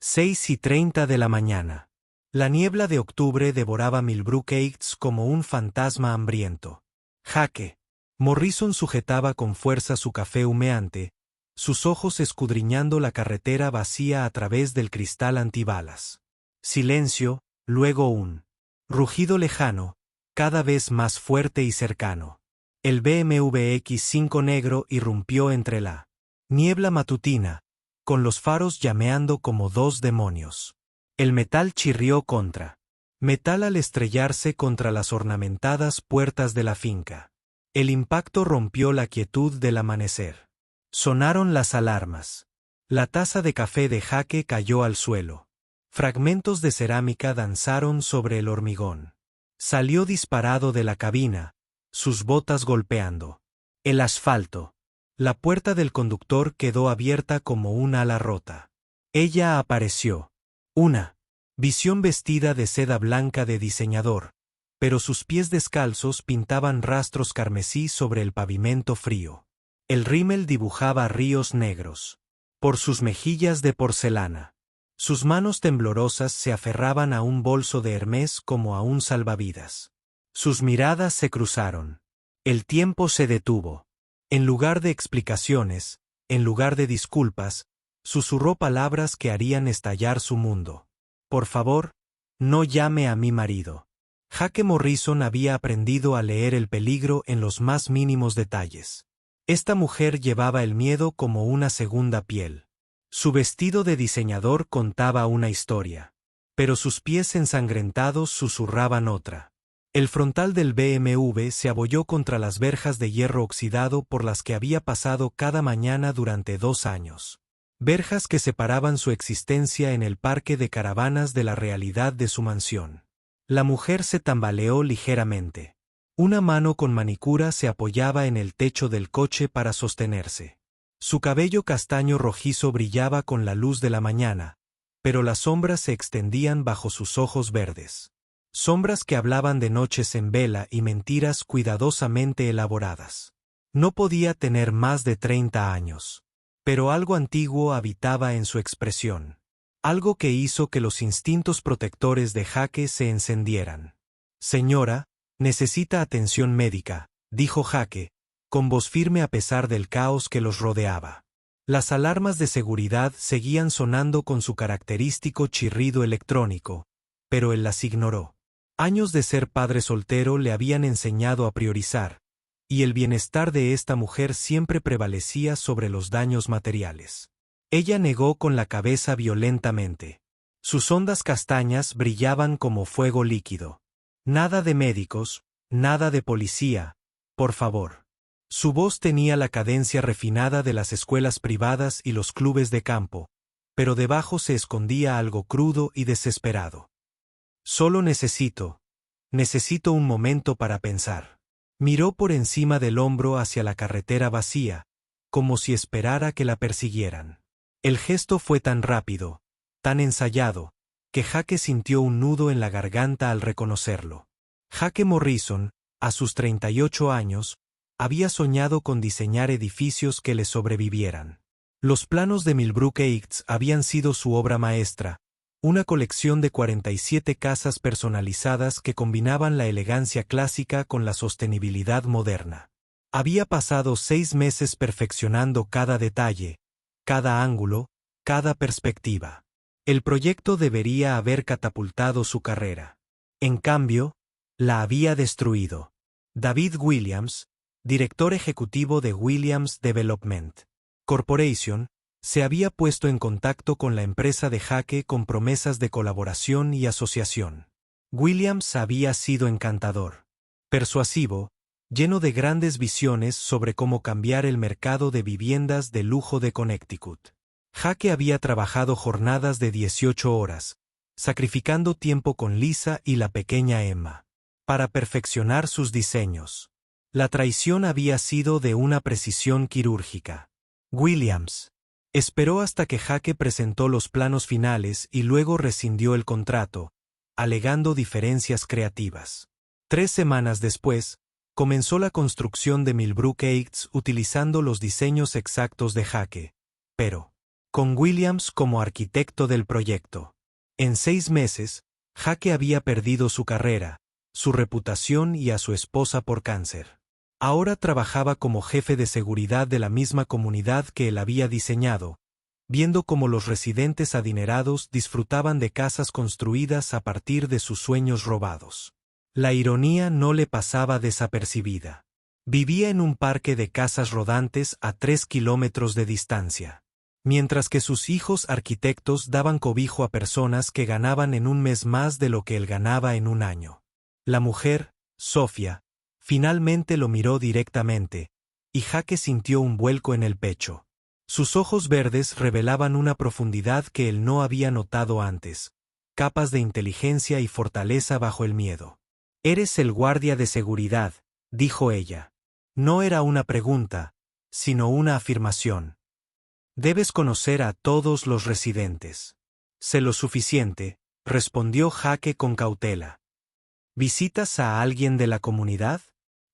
6:30 de la mañana. La niebla de octubre devoraba Millbrook Heights como un fantasma hambriento. Jake. Morrison sujetaba con fuerza su café humeante, sus ojos escudriñando la carretera vacía a través del cristal antibalas. Silencio, luego un rugido lejano, cada vez más fuerte y cercano. El BMW X5 negro irrumpió entre la niebla matutina, con los faros llameando como dos demonios. El metal chirrió contra metal al estrellarse contra las ornamentadas puertas de la finca. El impacto rompió la quietud del amanecer. Sonaron las alarmas. La taza de café de Jake cayó al suelo. Fragmentos de cerámica danzaron sobre el hormigón. Salió disparado de la cabina, sus botas golpeando el asfalto. La puerta del conductor quedó abierta como un ala rota. Ella apareció. Una visión vestida de seda blanca de diseñador, pero sus pies descalzos pintaban rastros carmesí sobre el pavimento frío. El rímel dibujaba ríos negros por sus mejillas de porcelana. Sus manos temblorosas se aferraban a un bolso de Hermès como a un salvavidas. Sus miradas se cruzaron. El tiempo se detuvo. En lugar de explicaciones, en lugar de disculpas, susurró palabras que harían estallar su mundo. Por favor, no llame a mi marido. Jake Morrison había aprendido a leer el peligro en los más mínimos detalles. Esta mujer llevaba el miedo como una segunda piel. Su vestido de diseñador contaba una historia, pero sus pies ensangrentados susurraban otra. El frontal del BMW se abolló contra las verjas de hierro oxidado por las que había pasado cada mañana durante 2 años. Verjas que separaban su existencia en el parque de caravanas de la realidad de su mansión. La mujer se tambaleó ligeramente. Una mano con manicura se apoyaba en el techo del coche para sostenerse. Su cabello castaño rojizo brillaba con la luz de la mañana, pero las sombras se extendían bajo sus ojos verdes. Sombras que hablaban de noches en vela y mentiras cuidadosamente elaboradas. No podía tener más de 30 años. Pero algo antiguo habitaba en su expresión. Algo que hizo que los instintos protectores de Jake se encendieran. Señora, necesita atención médica, dijo Jake, con voz firme a pesar del caos que los rodeaba. Las alarmas de seguridad seguían sonando con su característico chirrido electrónico, pero él las ignoró. Años de ser padre soltero le habían enseñado a priorizar, y el bienestar de esta mujer siempre prevalecía sobre los daños materiales. Ella negó con la cabeza violentamente. Sus ondas castañas brillaban como fuego líquido. Nada de médicos, nada de policía, por favor. Su voz tenía la cadencia refinada de las escuelas privadas y los clubes de campo, pero debajo se escondía algo crudo y desesperado. Solo necesito un momento para pensar. Miró por encima del hombro hacia la carretera vacía, como si esperara que la persiguieran. El gesto fue tan rápido, tan ensayado, que Jake sintió un nudo en la garganta al reconocerlo. Jake Morrison, a sus 38 años, había soñado con diseñar edificios que le sobrevivieran. Los planos de Millbrook Heights habían sido su obra maestra, una colección de 47 casas personalizadas que combinaban la elegancia clásica con la sostenibilidad moderna. Había pasado 6 meses perfeccionando cada detalle, cada ángulo, cada perspectiva. El proyecto debería haber catapultado su carrera. En cambio, la había destruido. David Williams, director ejecutivo de Williams Development Corporation, se había puesto en contacto con la empresa de Jake con promesas de colaboración y asociación. Williams había sido encantador, persuasivo, lleno de grandes visiones sobre cómo cambiar el mercado de viviendas de lujo de Connecticut. Jake había trabajado jornadas de 18 horas, sacrificando tiempo con Lisa y la pequeña Emma, para perfeccionar sus diseños. La traición había sido de una precisión quirúrgica. Williams esperó hasta que Jake presentó los planos finales y luego rescindió el contrato, alegando diferencias creativas. 3 semanas después, comenzó la construcción de Millbrook Heights utilizando los diseños exactos de Jake, pero con Williams como arquitecto del proyecto. En 6 meses, Jake había perdido su carrera, su reputación y a su esposa por cáncer. Ahora trabajaba como jefe de seguridad de la misma comunidad que él había diseñado, viendo cómo los residentes adinerados disfrutaban de casas construidas a partir de sus sueños robados. La ironía no le pasaba desapercibida. Vivía en un parque de casas rodantes a 3 kilómetros de distancia. Mientras que sus hijos arquitectos daban cobijo a personas que ganaban en un mes más de lo que él ganaba en un año. La mujer, Sofía, finalmente lo miró directamente, y Jake sintió un vuelco en el pecho. Sus ojos verdes revelaban una profundidad que él no había notado antes, capas de inteligencia y fortaleza bajo el miedo. «Eres el guardia de seguridad», dijo ella. No era una pregunta, sino una afirmación. «Debes conocer a todos los residentes». «Sé lo suficiente», respondió Jake con cautela. «¿Visitas a alguien de la comunidad?»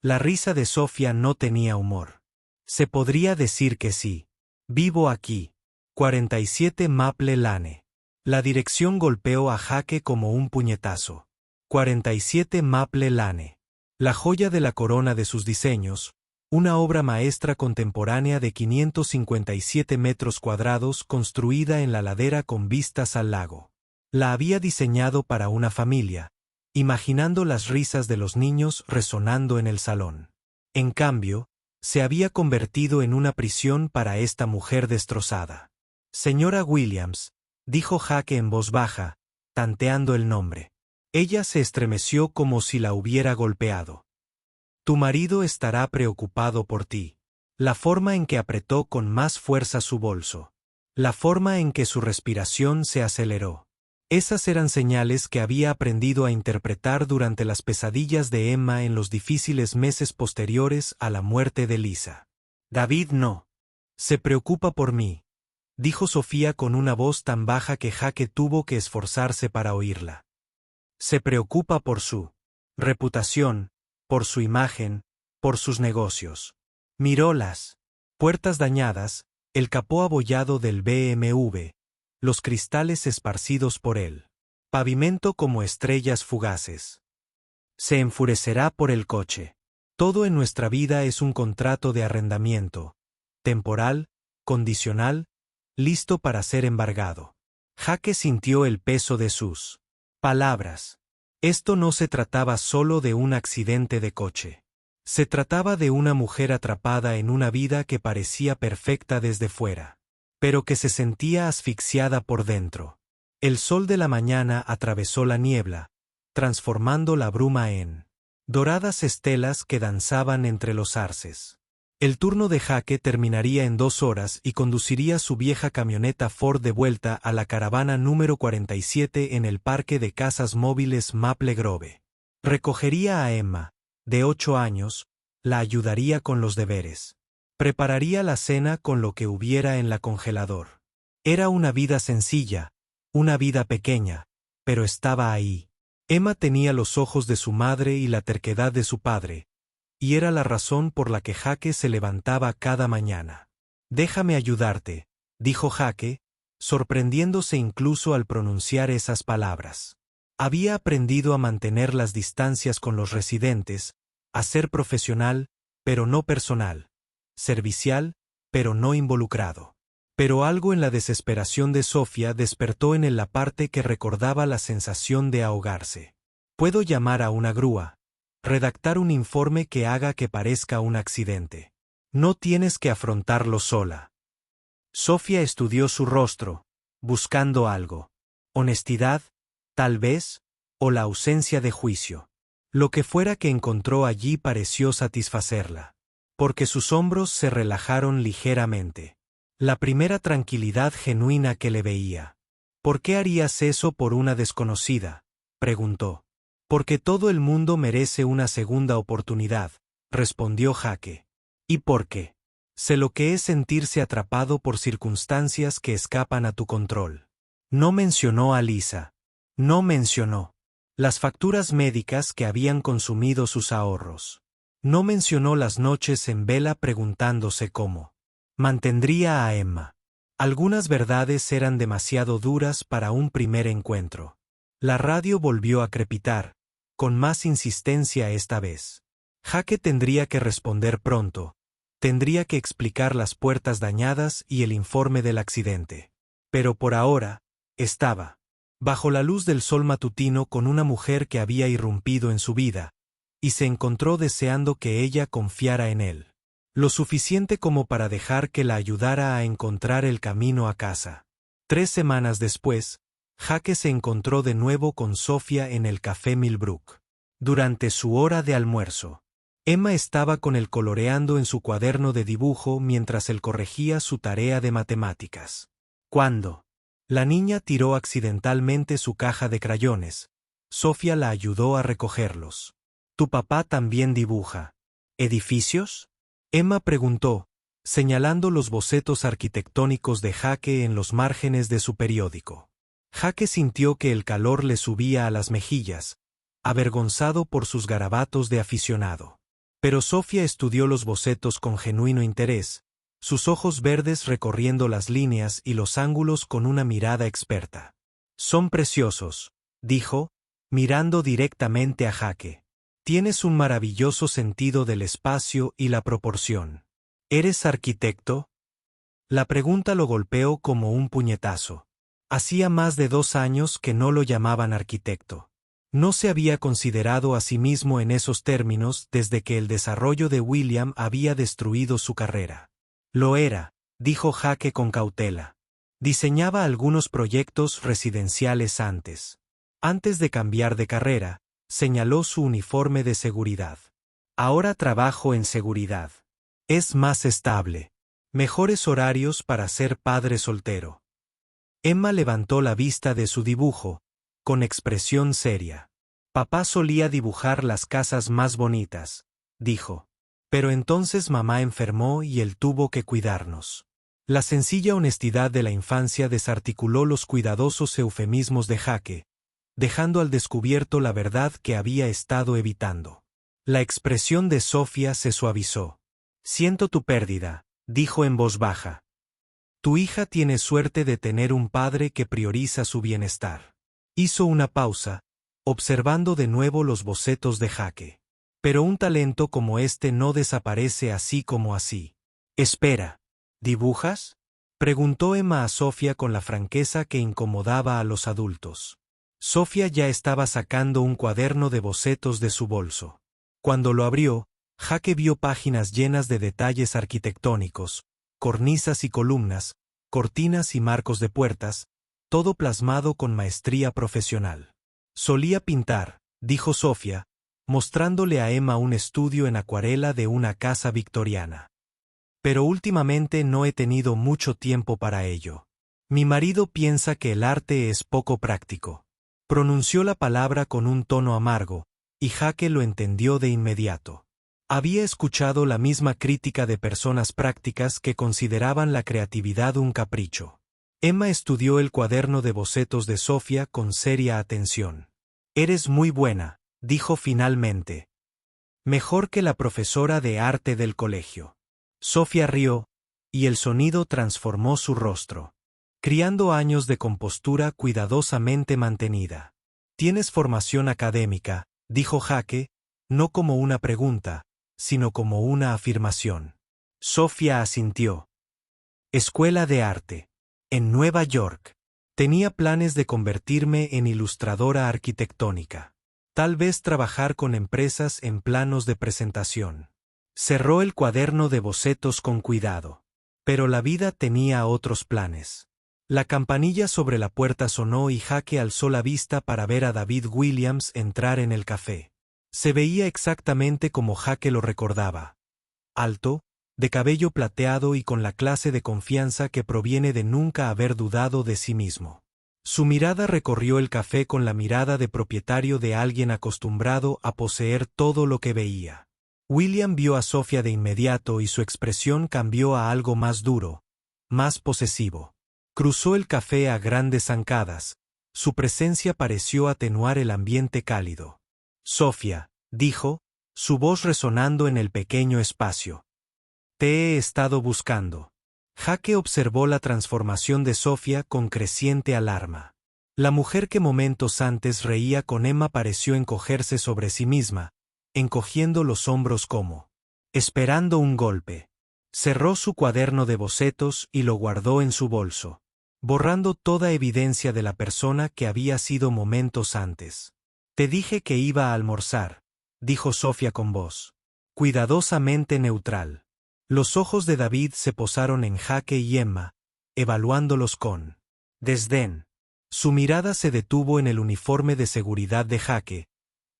La risa de Sofía no tenía humor. «Se podría decir que sí. Vivo aquí. 47 Maple Lane». La dirección golpeó a Jake como un puñetazo. 47 Maple Lane. La joya de la corona de sus diseños, una obra maestra contemporánea de 557 metros cuadrados construida en la ladera con vistas al lago. La había diseñado para una familia, imaginando las risas de los niños resonando en el salón. En cambio, se había convertido en una prisión para esta mujer destrozada. «Señora Williams», dijo Jake en voz baja, tanteando el nombre. Ella se estremeció como si la hubiera golpeado. «Tu marido estará preocupado por ti». La forma en que apretó con más fuerza su bolso. La forma en que su respiración se aceleró. Esas eran señales que había aprendido a interpretar durante las pesadillas de Emma en los difíciles meses posteriores a la muerte de Lisa. «David no. Se preocupa por mí», dijo Sofía con una voz tan baja que Jake tuvo que esforzarse para oírla. «Se preocupa por su reputación, por su imagen, por sus negocios». Miró las puertas dañadas, el capó abollado del BMW, los cristales esparcidos por él. Pavimento como estrellas fugaces. Se enfurecerá por el coche. Todo en nuestra vida es un contrato de arrendamiento, temporal, condicional, listo para ser embargado. Jake sintió el peso de sus palabras. Esto no se trataba solo de un accidente de coche. Se trataba de una mujer atrapada en una vida que parecía perfecta desde fuera, pero que se sentía asfixiada por dentro. El sol de la mañana atravesó la niebla, transformando la bruma en doradas estelas que danzaban entre los arces. El turno de Jake terminaría en 2 horas y conduciría su vieja camioneta Ford de vuelta a la caravana número 47 en el parque de casas móviles Maple Grove. Recogería a Emma, de 8 años, la ayudaría con los deberes. Prepararía la cena con lo que hubiera en la congelador. Era una vida sencilla, una vida pequeña, pero estaba ahí. Emma tenía los ojos de su madre y la terquedad de su padre, y era la razón por la que Jake se levantaba cada mañana. «Déjame ayudarte», dijo Jake, sorprendiéndose incluso al pronunciar esas palabras. Había aprendido a mantener las distancias con los residentes, a ser profesional, pero no personal, servicial, pero no involucrado. Pero algo en la desesperación de Sofía despertó en él la parte que recordaba la sensación de ahogarse. «Puedo llamar a una grúa. Redactar un informe que haga que parezca un accidente. No tienes que afrontarlo sola». Sofía estudió su rostro, buscando algo. Honestidad, tal vez, o la ausencia de juicio. Lo que fuera que encontró allí pareció satisfacerla, porque sus hombros se relajaron ligeramente. La primera tranquilidad genuina que le veía. «¿Por qué harías eso por una desconocida?», preguntó. «Porque todo el mundo merece una segunda oportunidad», respondió Jake. «¿Y por qué? Sé lo que es sentirse atrapado por circunstancias que escapan a tu control». No mencionó a Lisa. No mencionó las facturas médicas que habían consumido sus ahorros. No mencionó las noches en vela preguntándose cómo mantendría a Emma. Algunas verdades eran demasiado duras para un primer encuentro. La radio volvió a crepitar, con más insistencia esta vez. Jake tendría que responder pronto. Tendría que explicar las puertas dañadas y el informe del accidente. Pero por ahora, estaba bajo la luz del sol matutino con una mujer que había irrumpido en su vida, y se encontró deseando que ella confiara en él. Lo suficiente como para dejar que la ayudara a encontrar el camino a casa. 3 semanas después, Jake se encontró de nuevo con Sofía en el Café Millbrook. Durante su hora de almuerzo, Emma estaba con él coloreando en su cuaderno de dibujo mientras él corregía su tarea de matemáticas. Cuando la niña tiró accidentalmente su caja de crayones, Sofía la ayudó a recogerlos. ¿Tu papá también dibuja edificios? Emma preguntó, señalando los bocetos arquitectónicos de Jake en los márgenes de su periódico. Jake sintió que el calor le subía a las mejillas, avergonzado por sus garabatos de aficionado. Pero Sofía estudió los bocetos con genuino interés, sus ojos verdes recorriendo las líneas y los ángulos con una mirada experta. Son preciosos, dijo, mirando directamente a Jake. Tienes un maravilloso sentido del espacio y la proporción. ¿Eres arquitecto? La pregunta lo golpeó como un puñetazo. Hacía más de 2 años que no lo llamaban arquitecto. No se había considerado a sí mismo en esos términos desde que el desarrollo de William había destruido su carrera. Lo era, dijo Jake con cautela. Diseñaba algunos proyectos residenciales antes. Antes de cambiar de carrera, señaló su uniforme de seguridad. Ahora trabajo en seguridad. Es más estable. Mejores horarios para ser padre soltero. Emma levantó la vista de su dibujo, con expresión seria. Papá solía dibujar las casas más bonitas, dijo. Pero entonces mamá enfermó y él tuvo que cuidarnos. La sencilla honestidad de la infancia desarticuló los cuidadosos eufemismos de Jake, dejando al descubierto la verdad que había estado evitando. La expresión de Sofía se suavizó. Siento tu pérdida, dijo en voz baja. Tu hija tiene suerte de tener un padre que prioriza su bienestar. Hizo una pausa, observando de nuevo los bocetos de Jake. Pero un talento como este no desaparece así como así. Espera, ¿dibujas? Preguntó Emma a Sofía con la franqueza que incomodaba a los adultos. Sofía ya estaba sacando un cuaderno de bocetos de su bolso. Cuando lo abrió, Jake vio páginas llenas de detalles arquitectónicos, cornisas y columnas, cortinas y marcos de puertas, todo plasmado con maestría profesional. Solía pintar, dijo Sofía, mostrándole a Emma un estudio en acuarela de una casa victoriana. Pero últimamente no he tenido mucho tiempo para ello. Mi marido piensa que el arte es poco práctico. Pronunció la palabra con un tono amargo, y Jake lo entendió de inmediato. Había escuchado la misma crítica de personas prácticas que consideraban la creatividad un capricho. Emma estudió el cuaderno de bocetos de Sofía con seria atención. Eres muy buena, dijo finalmente. Mejor que la profesora de arte del colegio. Sofía rió, y el sonido transformó su rostro. Criando años de compostura cuidadosamente mantenida. Tienes formación académica, dijo Jake, no como una pregunta, sino como una afirmación. Sofía asintió. Escuela de arte. En Nueva York. Tenía planes de convertirme en ilustradora arquitectónica. Tal vez trabajar con empresas en planos de presentación. Cerró el cuaderno de bocetos con cuidado. Pero la vida tenía otros planes. La campanilla sobre la puerta sonó y Jake alzó la vista para ver a David Williams entrar en el café. Se veía exactamente como Jake lo recordaba. Alto, de cabello plateado y con la clase de confianza que proviene de nunca haber dudado de sí mismo. Su mirada recorrió el café con la mirada de propietario de alguien acostumbrado a poseer todo lo que veía. William vio a Sofía de inmediato y su expresión cambió a algo más duro, más posesivo. Cruzó el café a grandes zancadas. Su presencia pareció atenuar el ambiente cálido. Sofía, dijo, su voz resonando en el pequeño espacio. Te he estado buscando. Jaque observó la transformación de Sofía con creciente alarma. La mujer que momentos antes reía con Emma pareció encogerse sobre sí misma, encogiendo los hombros como esperando un golpe. Cerró su cuaderno de bocetos y lo guardó en su bolso, borrando toda evidencia de la persona que había sido momentos antes. Te dije que iba a almorzar, dijo Sofía con voz cuidadosamente neutral. Los ojos de David se posaron en Jaque y Emma, evaluándolos con desdén. Su mirada se detuvo en el uniforme de seguridad de Jaque,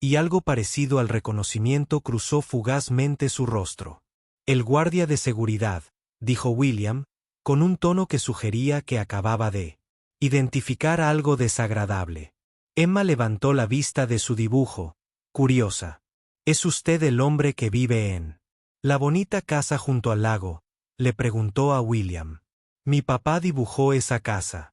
y algo parecido al reconocimiento cruzó fugazmente su rostro. El guardia de seguridad, dijo William, con un tono que sugería que acababa de identificar algo desagradable. Emma levantó la vista de su dibujo, curiosa. ¿Es usted el hombre que vive en la bonita casa junto al lago?, le preguntó a William. Mi papá dibujó esa casa.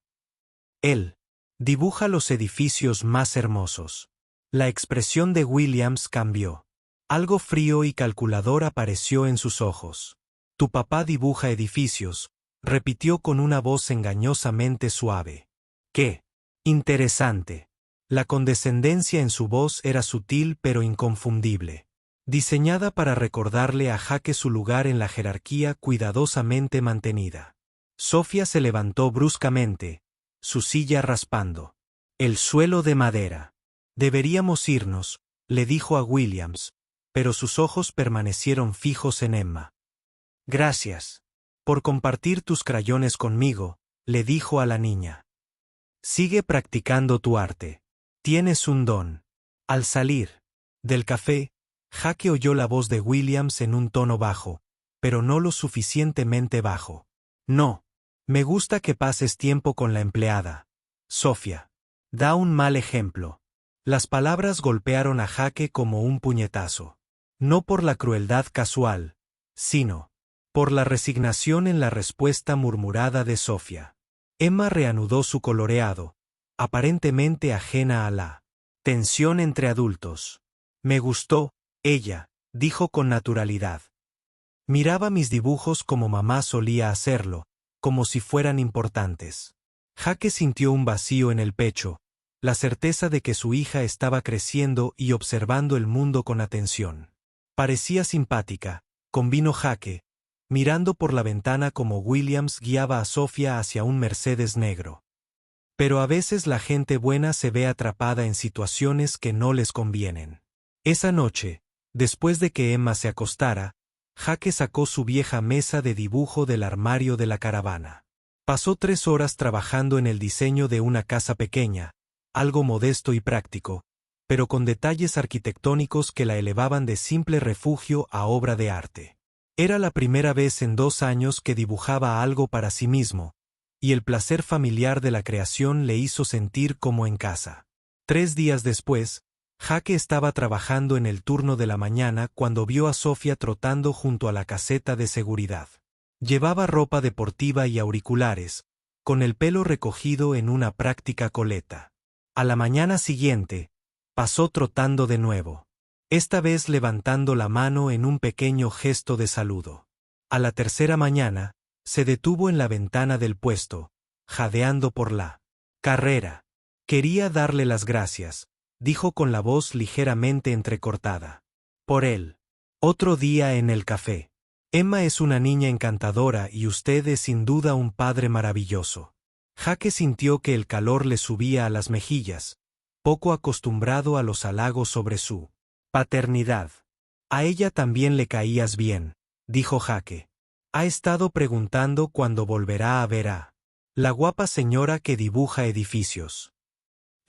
Él dibuja los edificios más hermosos. La expresión de Williams cambió. Algo frío y calculador apareció en sus ojos. Tu papá dibuja edificios, repitió con una voz engañosamente suave. ¡Qué interesante! La condescendencia en su voz era sutil pero inconfundible, diseñada para recordarle a Jaque su lugar en la jerarquía cuidadosamente mantenida. Sofía se levantó bruscamente, su silla raspando el suelo de madera. Deberíamos irnos, le dijo a Williams, pero sus ojos permanecieron fijos en Emma. Gracias por compartir tus crayones conmigo, le dijo a la niña. Sigue practicando tu arte. Tienes un don. Al salir del café, Jaque oyó la voz de Williams en un tono bajo, pero no lo suficientemente bajo. No. Me gusta que pases tiempo con la empleada. Sofía. Da un mal ejemplo. Las palabras golpearon a Jaque como un puñetazo. No por la crueldad casual, sino por la resignación en la respuesta murmurada de Sofía. Emma reanudó su coloreado, aparentemente ajena a la tensión entre adultos. Me gustó, ella, dijo con naturalidad. Miraba mis dibujos como mamá solía hacerlo, como si fueran importantes. Jaque sintió un vacío en el pecho, la certeza de que su hija estaba creciendo y observando el mundo con atención. Parecía simpática, convino Jaque, mirando por la ventana como Williams guiaba a Sofía hacia un Mercedes negro. Pero a veces la gente buena se ve atrapada en situaciones que no les convienen. Esa noche, después de que Emma se acostara, Jaque sacó su vieja mesa de dibujo del armario de la caravana. Pasó 3 horas trabajando en el diseño de una casa pequeña, algo modesto y práctico, pero con detalles arquitectónicos que la elevaban de simple refugio a obra de arte. Era la primera vez en 2 años que dibujaba algo para sí mismo, y el placer familiar de la creación le hizo sentir como en casa. 3 días después, Jaque estaba trabajando en el turno de la mañana cuando vio a Sofía trotando junto a la caseta de seguridad. Llevaba ropa deportiva y auriculares, con el pelo recogido en una práctica coleta. A la mañana siguiente, pasó trotando de nuevo, esta vez levantando la mano en un pequeño gesto de saludo. A la tercera mañana, se detuvo en la ventana del puesto, jadeando por la carrera. Quería darle las gracias, dijo con la voz ligeramente entrecortada. Por él. Otro día en el café. Emma es una niña encantadora y usted es sin duda un padre maravilloso. Jaque sintió que el calor le subía a las mejillas, poco acostumbrado a los halagos sobre su paternidad. A ella también le caías bien, dijo Jaque. Ha estado preguntando cuándo volverá a ver a la guapa señora que dibuja edificios.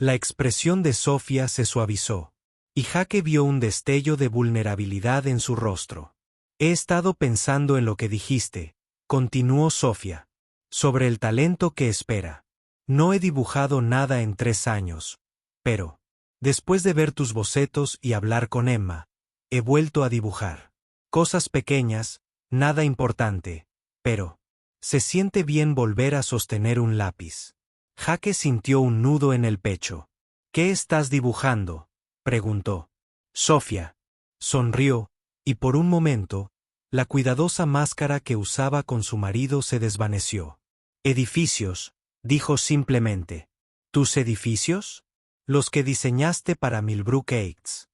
La expresión de Sofía se suavizó, y Jaque vio un destello de vulnerabilidad en su rostro. He estado pensando en lo que dijiste, continuó Sofía, sobre el talento que espera. No he dibujado nada en 3 años, pero, después de ver tus bocetos y hablar con Emma, he vuelto a dibujar. Cosas pequeñas, nada importante, pero se siente bien volver a sostener un lápiz. Jaque sintió un nudo en el pecho. ¿Qué estás dibujando?, preguntó. Sofía sonrió, y por un momento, La cuidadosa máscara que usaba con su marido se desvaneció. Edificios, dijo simplemente. ¿Tus edificios? Los que diseñaste para Millbrook Heights.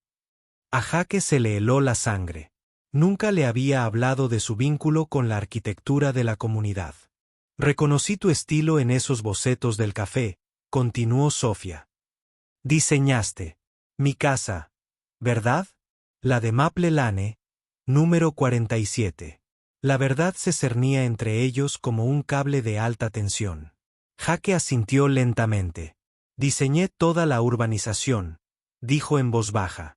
A Jake se le heló la sangre. Nunca le había hablado de su vínculo con la arquitectura de la comunidad. Reconocí tu estilo en esos bocetos del café, continuó Sofía. Diseñaste mi casa, ¿verdad? La de Maple Lane, número 47. La verdad se cernía entre ellos como un cable de alta tensión. Jake asintió lentamente. Diseñé toda la urbanización, dijo en voz baja.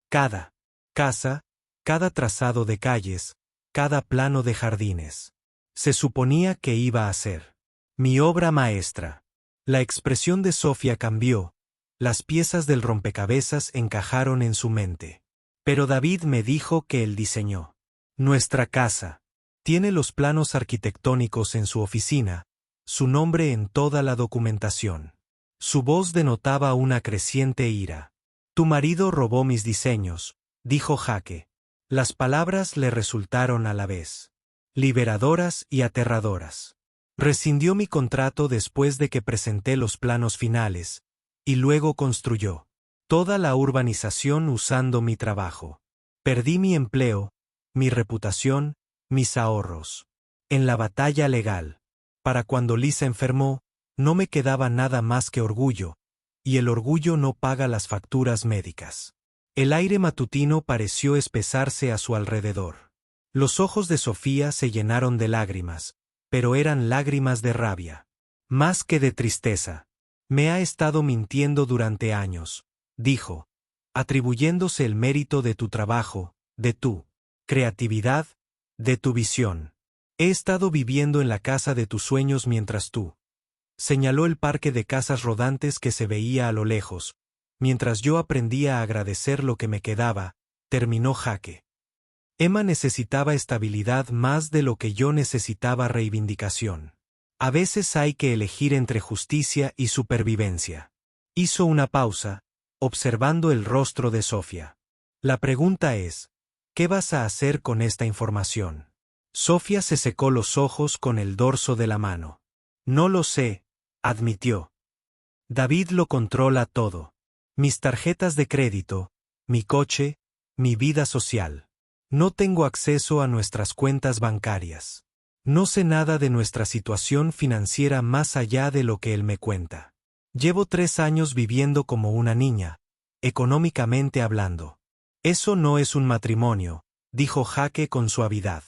Cada casa, cada trazado de calles, cada plano de jardines. Se suponía que iba a ser mi obra maestra. La expresión de Sofía cambió, las piezas del rompecabezas encajaron en su mente. Pero David me dijo que él diseñó nuestra casa. Tiene los planos arquitectónicos en su oficina, su nombre en toda la documentación. Su voz denotaba una creciente ira. Tu marido robó mis diseños, dijo Jake. Las palabras le resultaron a la vez liberadoras y aterradoras. Rescindió mi contrato después de que presenté los planos finales, y luego construyó toda la urbanización usando mi trabajo. Perdí mi empleo, mi reputación, mis ahorros. En la batalla legal. Para cuando Lisa enfermó, no me quedaba nada más que orgullo, y el orgullo no paga las facturas médicas. El aire matutino pareció espesarse a su alrededor. Los ojos de Sofía se llenaron de lágrimas, pero eran lágrimas de rabia. Más que de tristeza. Me ha estado mintiendo durante años, dijo, atribuyéndose el mérito de tu trabajo, de tu creatividad, de tu visión. He estado viviendo en la casa de tus sueños mientras tú. Señaló el parque de casas rodantes que se veía a lo lejos. Mientras yo aprendía a agradecer lo que me quedaba, terminó Jake. Emma necesitaba estabilidad más de lo que yo necesitaba reivindicación. A veces hay que elegir entre justicia y supervivencia. Hizo una pausa, observando el rostro de Sofía. La pregunta es, ¿qué vas a hacer con esta información? Sofía se secó los ojos con el dorso de la mano. No lo sé, admitió. David lo controla todo. Mis tarjetas de crédito, mi coche, mi vida social. No tengo acceso a nuestras cuentas bancarias. No sé nada de nuestra situación financiera más allá de lo que él me cuenta. Llevo 3 años viviendo como una niña, económicamente hablando. Eso no es un matrimonio, dijo Jake con suavidad.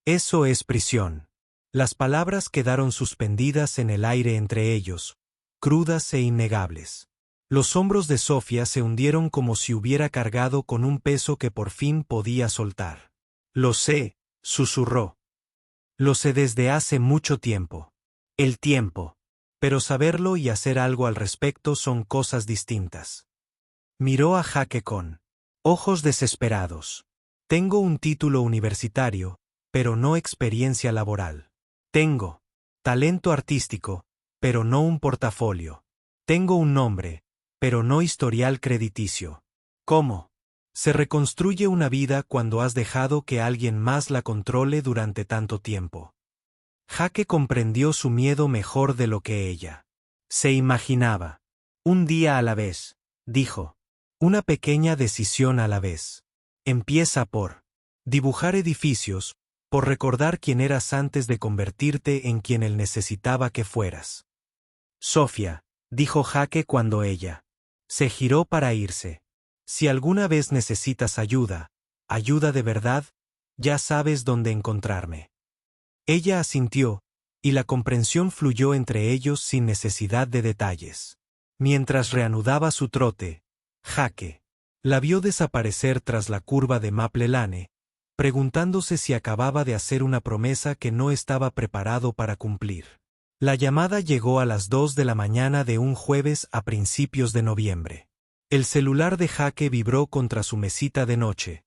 Eso es prisión. Las palabras quedaron suspendidas en el aire entre ellos, crudas e innegables. Los hombros de Sofía se hundieron como si hubiera cargado con un peso que por fin podía soltar. Lo sé, susurró. Lo sé desde hace mucho tiempo. El tiempo. Pero saberlo y hacer algo al respecto son cosas distintas. Miró a Jake con ojos desesperados. Tengo un título universitario, pero no experiencia laboral. Tengo talento artístico, pero no un portafolio. Tengo un nombre, pero no historial crediticio. ¿Cómo se reconstruye una vida cuando has dejado que alguien más la controle durante tanto tiempo? Jake comprendió su miedo mejor de lo que ella se imaginaba. Un día a la vez, dijo. Una pequeña decisión a la vez. Empieza por dibujar edificios, por recordar quién eras antes de convertirte en quien él necesitaba que fueras. Sofía, dijo Jake cuando ella se giró para irse. Si alguna vez necesitas ayuda, ayuda de verdad, ya sabes dónde encontrarme. Ella asintió, y la comprensión fluyó entre ellos sin necesidad de detalles. Mientras reanudaba su trote, Jake la vio desaparecer tras la curva de Maple Lane, preguntándose si acababa de hacer una promesa que no estaba preparado para cumplir. La llamada llegó a las 2 de la mañana de un jueves a principios de noviembre. El celular de Jake vibró contra su mesita de noche.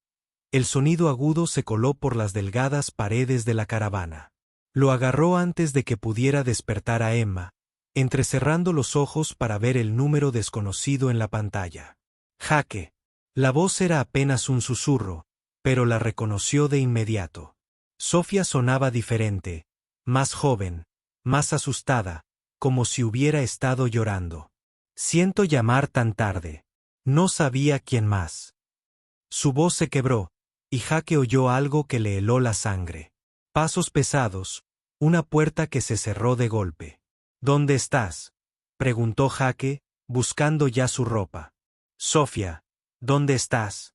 El sonido agudo se coló por las delgadas paredes de la caravana. Lo agarró antes de que pudiera despertar a Emma, entrecerrando los ojos para ver el número desconocido en la pantalla. Jake. La voz era apenas un susurro, pero la reconoció de inmediato. Sofía sonaba diferente, más joven, más asustada, como si hubiera estado llorando. Siento llamar tan tarde. No sabía quién más. Su voz se quebró, y Jaque oyó algo que le heló la sangre. Pasos pesados, una puerta que se cerró de golpe. ¿Dónde estás?, preguntó Jaque, buscando ya su ropa. Sofía, ¿dónde estás?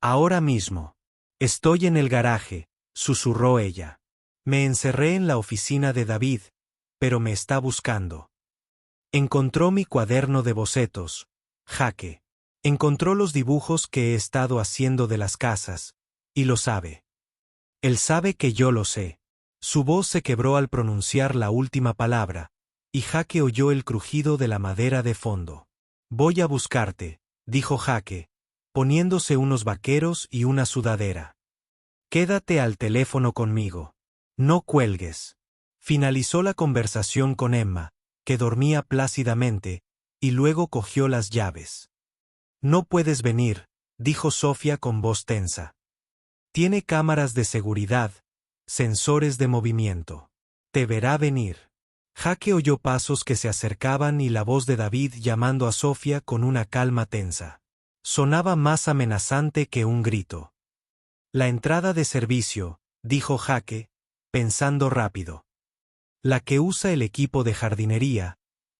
Ahora mismo. Estoy en el garaje, susurró ella. Me encerré en la oficina de David, pero me está buscando. Encontró mi cuaderno de bocetos, Jaque. Encontró los dibujos que he estado haciendo de las casas, y lo sabe. Él sabe que yo lo sé. Su voz se quebró al pronunciar la última palabra, y Jaque oyó el crujido de la madera de fondo. Voy a buscarte, dijo Jaque, poniéndose unos vaqueros y una sudadera. Quédate al teléfono conmigo. No cuelgues. Finalizó la conversación con Emma, que dormía plácidamente, y luego cogió las llaves. No puedes venir, dijo Sofía con voz tensa. Tiene cámaras de seguridad, sensores de movimiento. Te verá venir. Jaque oyó pasos que se acercaban y la voz de David llamando a Sofía con una calma tensa. Sonaba más amenazante que un grito. La entrada de servicio, dijo Jaque, pensando rápido. La que usa el equipo de jardinería,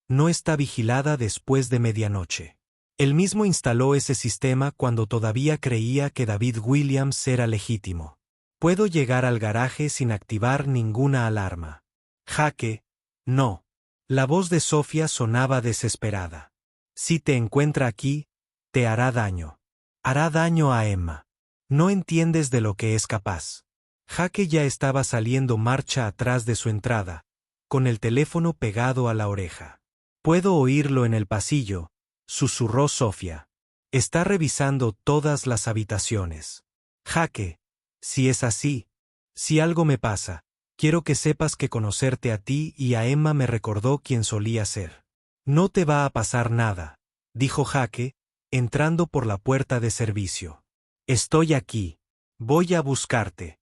no está vigilada después de medianoche. Él mismo instaló ese sistema cuando todavía creía que David Williams era legítimo. Puedo llegar al garaje sin activar ninguna alarma. Jaque, no. La voz de Sofía sonaba desesperada. Si te encuentra aquí, te hará daño. Hará daño a Emma. No entiendes de lo que es capaz. Jaque ya estaba saliendo marcha atrás de su entrada, con el teléfono pegado a la oreja. Puedo oírlo en el pasillo, susurró Sofía. Está revisando todas las habitaciones. Jaque, si es así, si algo me pasa, quiero que sepas que conocerte a ti y a Emma me recordó quién solía ser. No te va a pasar nada, dijo Jaque, entrando por la puerta de servicio. Estoy aquí. Voy a buscarte.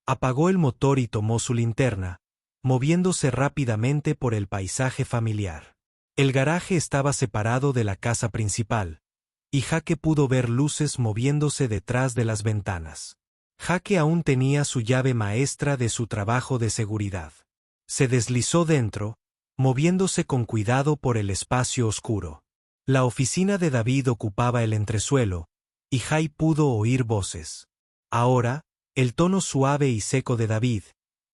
Apagó el motor y tomó su linterna, moviéndose rápidamente por el paisaje familiar. El garaje estaba separado de la casa principal, y Jaque pudo ver luces moviéndose detrás de las ventanas. Jaque aún tenía su llave maestra de su trabajo de seguridad. Se deslizó dentro, moviéndose con cuidado por el espacio oscuro. La oficina de David ocupaba el entresuelo, y Jai pudo oír voces. Ahora, el tono suave y seco de David,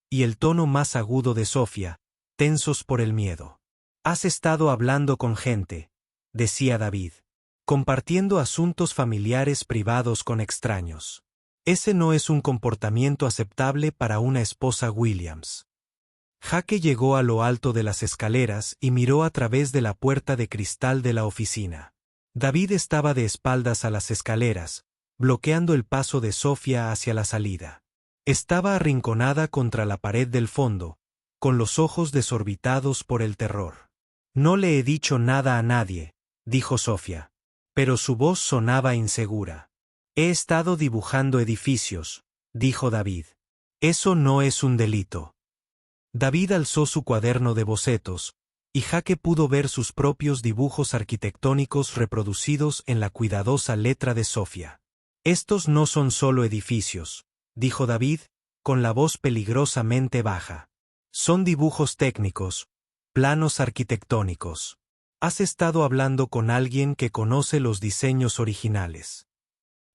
y el tono más agudo de Sofía, tensos por el miedo. Has estado hablando con gente, decía David, compartiendo asuntos familiares privados con extraños. Ese no es un comportamiento aceptable para una esposa Williams. Jaque llegó a lo alto de las escaleras y miró a través de la puerta de cristal de la oficina. David estaba de espaldas a las escaleras, bloqueando el paso de Sofía hacia la salida. Estaba arrinconada contra la pared del fondo, con los ojos desorbitados por el terror. No le he dicho nada a nadie, dijo Sofía, pero su voz sonaba insegura. He estado dibujando edificios, dijo David. Eso no es un delito. David alzó su cuaderno de bocetos, y Jaque pudo ver sus propios dibujos arquitectónicos reproducidos en la cuidadosa letra de Sofía. Estos no son solo edificios, dijo David, con la voz peligrosamente baja. Son dibujos técnicos, planos arquitectónicos. Has estado hablando con alguien que conoce los diseños originales.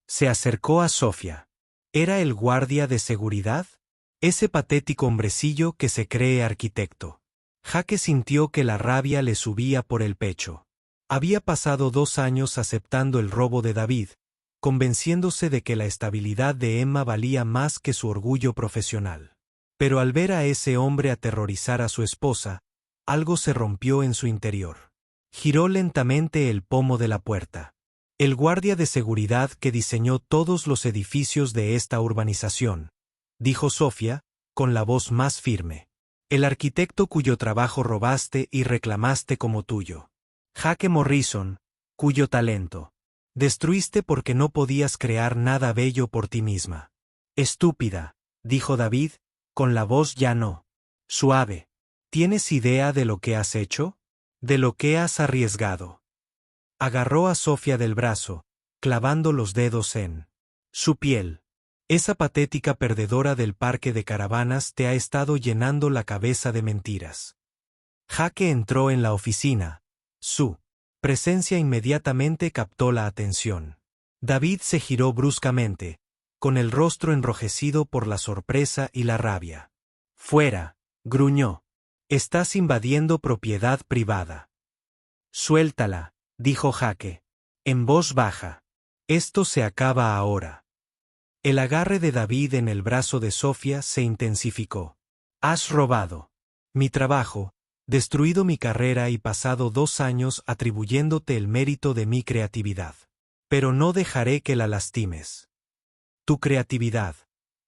Se acercó a Sofía. ¿Era el guardia de seguridad? Ese patético hombrecillo que se cree arquitecto. Jaque sintió que la rabia le subía por el pecho. Había pasado 2 años aceptando el robo de David, convenciéndose de que la estabilidad de Emma valía más que su orgullo profesional. Pero al ver a ese hombre aterrorizar a su esposa, algo se rompió en su interior. Giró lentamente el pomo de la puerta. El guardia de seguridad que diseñó todos los edificios de esta urbanización, dijo Sofía, con la voz más firme. El arquitecto cuyo trabajo robaste y reclamaste como tuyo. Jaque Morrison, cuyo talento Destruiste porque no podías crear nada bello por ti misma. Estúpida, dijo David, con la voz ya no suave. ¿Tienes idea de lo que has hecho? ¿De lo que has arriesgado? Agarró a Sofía del brazo, clavando los dedos en su piel. Esa patética perdedora del parque de caravanas te ha estado llenando la cabeza de mentiras. Jake entró en la oficina. Su presencia inmediatamente captó la atención. David se giró bruscamente, con el rostro enrojecido por la sorpresa y la rabia. Fuera, gruñó. Estás invadiendo propiedad privada. Suéltala, dijo Jake, en voz baja. Esto se acaba ahora. El agarre de David en el brazo de Sofía se intensificó. Has robado mi trabajo, destruido mi carrera y pasado 2 años atribuyéndote el mérito de mi creatividad. Pero no dejaré que la lastimes. Tu creatividad,